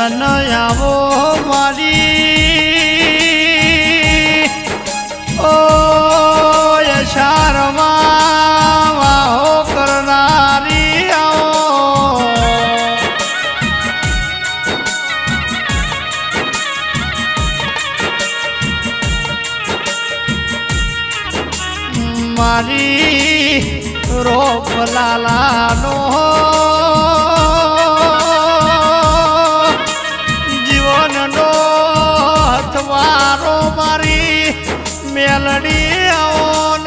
ભજન આવો મારી ઓ યશારમાં વાહો કરનારી આવો મારી રોપલાલાનો જીવનનો હથવારો મારી મેલડી આવો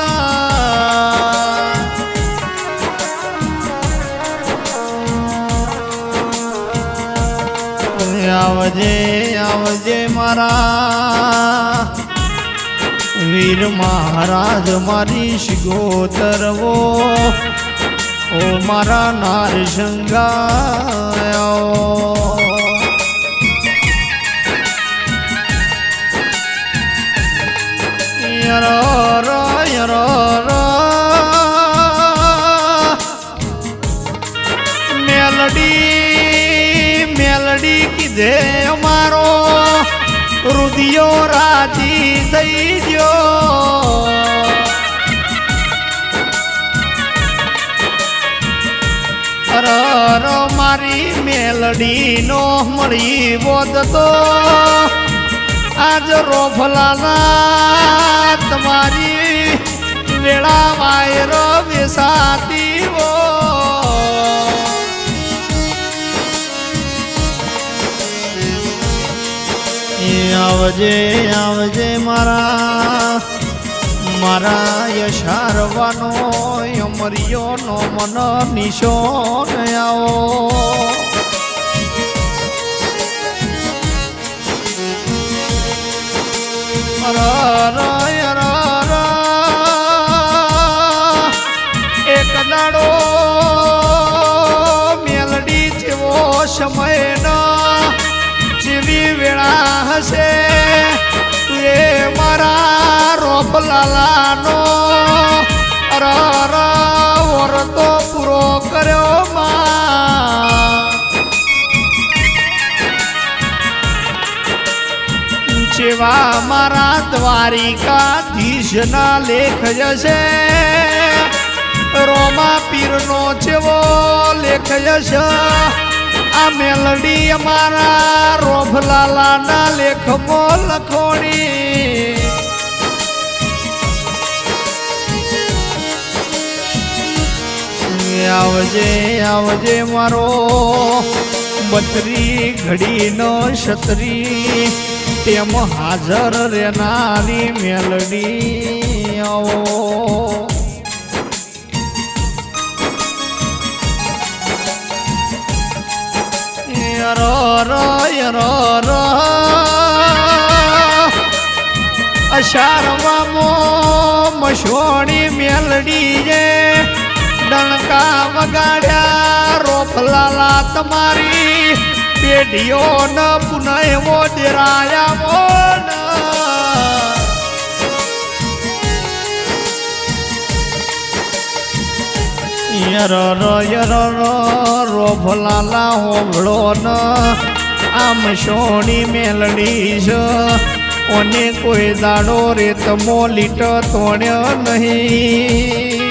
આવજે આવજે મારા વીર મહારાજ મારી શિગોતરવો ઓ મારા નારસંગાયો મેલડી મેલડી કીધે અમારો રુદિયો રાજી થઈ ગયો અર મારી મેલડી નો મળી બોધતો આજ રોફલાના તમારી વેળા વાયર વેસાતી હો આવજે આવજે મારા મારા યશારવાનો અમરિયોનો મન નિશો આવો એક દાડો મેલડી જેવો સમય જેવી વેળા હશે એ મારા રોપલાલાનો વરતો પૂરો કર્યો જેવા મારા દ્વારિકાધીશના લેખ જશે રોમા પીરનો જેવો લેખ જશે આ મેલડી અમારા રોફલાલાના લેખમાં લખોણી આવજે આવજે મારો બત્રી ઘડીનો છત્રી તેમ હાજર રહેનારી મેલડી આવો અષાઢમાં મશોણી મેલડી જે ડણકા વગાડ્યા રોફલાલા તમારી પેઢીઓ ન પુનઃ ડેરાયા રોફલાલા હોભળો ન આમ સોની મેલડી છે ઓને કોઈ દાડો રેતમો લીટ તોડ્યો નહીં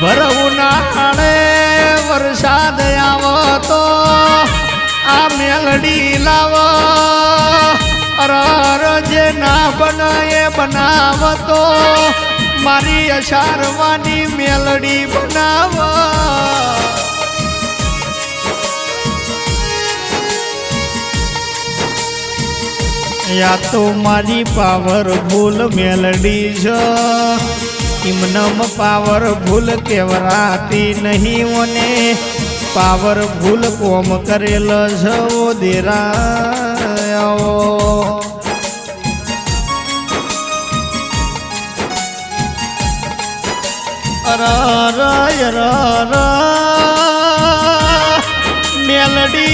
ભરઉનાળે વરસાદ આવતો આ મેલડી લાવ જે ના બનાય બનાવતો મારી અષાઢવાની મેલડી બનાવ યા તો મારી પાવરફુલ મેલડી છે ઇમનમ પાવરફુલ કેવરાતી નહીં ઓને પાવરફુલ કોમ કરેલ છે ઓ દેરાયો મેલડી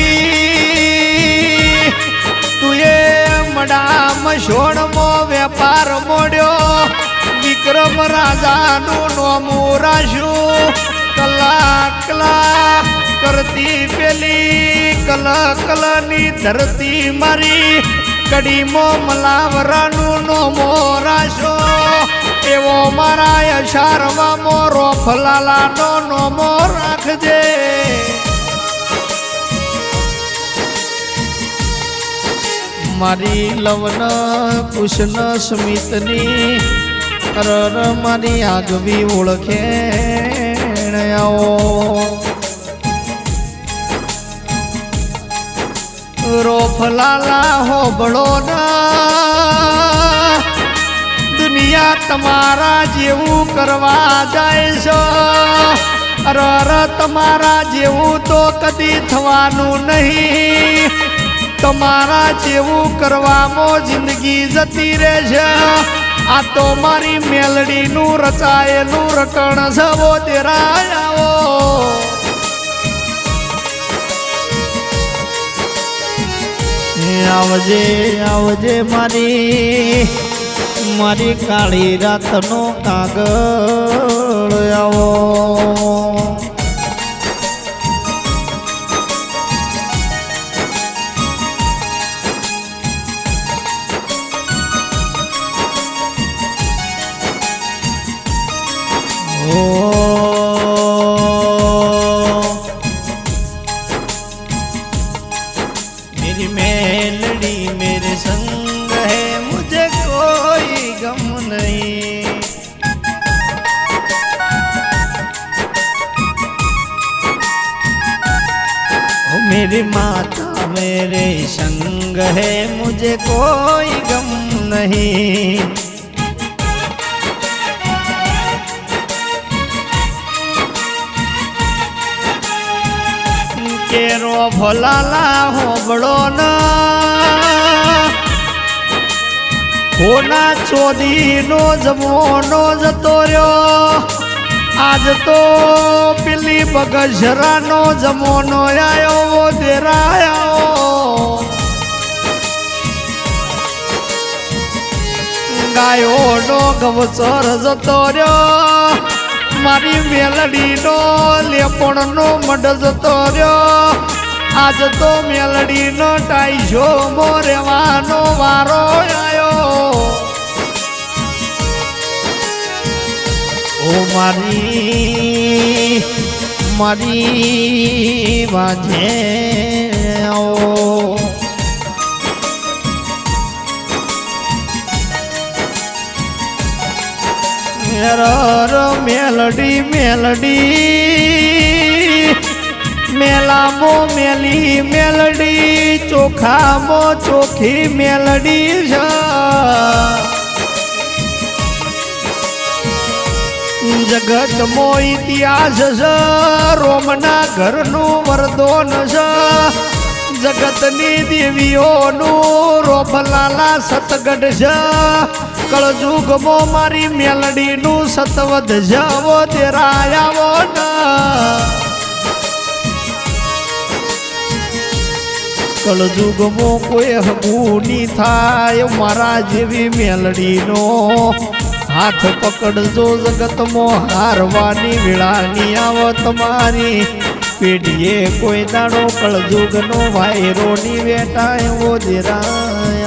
તુએ મડામ છોડમો વેપાર મોડ્યો વિક્રમ રાજાનું રાશું કલા કલા કરતી પેલી કલ કલની ધરતી મારી કડીમો મલાવરાનું નો મોરાશો એવો મારા યશારમાં મોરો ફલાલાનો નોમો રાખજે મારી લવન કુશન સ્મિતની રર મારી આગવી ઓળખે આવો રોફલાલા હોબળો ના દુનિયા તમારા જેવું કરવા જાય છે રર તમારા જેવું તો કદી થવાનું નહીં તમારા જેવું કરવામાં જિંદગી જતી રહેશે આ તો મારી મેલડીનું રચાયેલું રટણ સવો દેરાયાઓ આવજે આવજે મારી મારી કાળી રાતનો કાગળ આવો मेरी मेलडी मेरे संग है मुझे कोई गम नहीं ओ मेरी माता मेरे संग है मुझे कोई गम नहीं કેરો ભલાલા હોબળો ના કોના ચોદીનો જમોનો જતો રહ્યો આજ તો પેલી બગસરાનો જમોનો આયો દેરાયો ગાયોનો ગવચર જતો રહ્યો મારી મેલડીનો લેપણનો મડ જતો રહ્યો આજ તો મેલડીનો ટાઈશો મોરેવાનો વારો આવ્યો ઓ મારી મારી વાજે આવો મેલડી મેલડી મેલામો મેલી મેલડી ચોખામો ચોખી મેલડી છે જગતમો ઇતિહાસ છે રોમના ઘરનું વરદોન છે જગતની દેવીઓનું રોફલાલા સતગઢ છે કળજુગમો મારી મેલડીનું સતવદ જવો તેરાયાવો કળજુગમો કોઈ હગુની થાય મારા જેવી મેલડીનો હાથ પકડજો જગતમો હારવાની વેળાની આવો તમારી પેઢીએ કોઈ દાડો કળજુગનો વાયરોની વેટાય એવો દેરાય